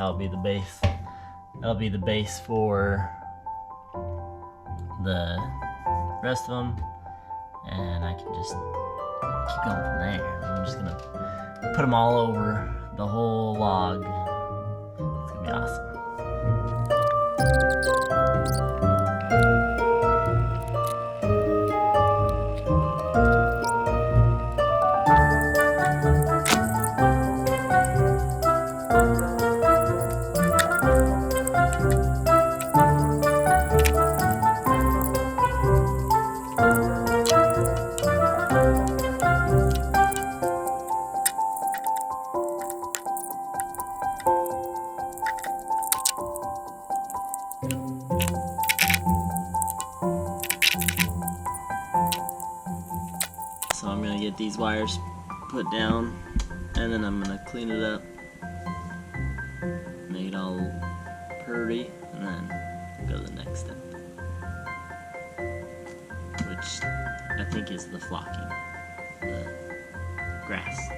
that'll be the base. That'll be the base for the rest of them, and I can just keep going from there. I'm just gonna put them all over the whole log. It's gonna be awesome. So I'm gonna get these wires put down, and then I'm gonna clean it up, make it all pretty, and then go to the next step, which I think is the flocking, the grass.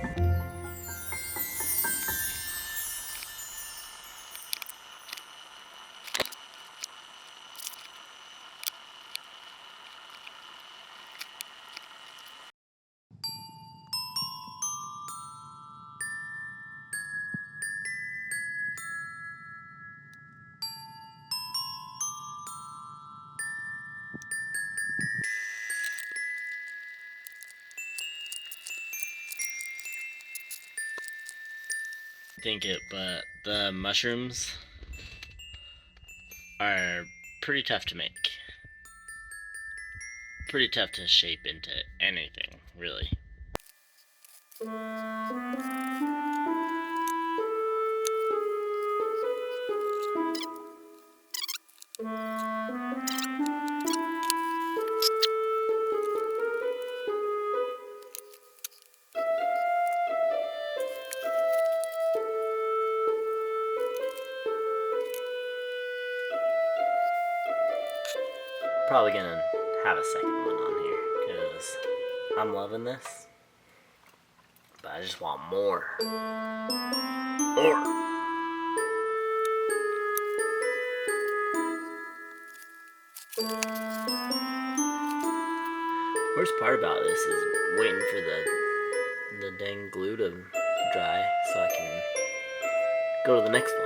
Think it, but the mushrooms are pretty tough to make. Pretty tough to shape into anything, really. Probably gonna have a second one on here because I'm loving this, but I just want more. More. Worst part about this is waiting for the dang glue to dry so I can go to the next one.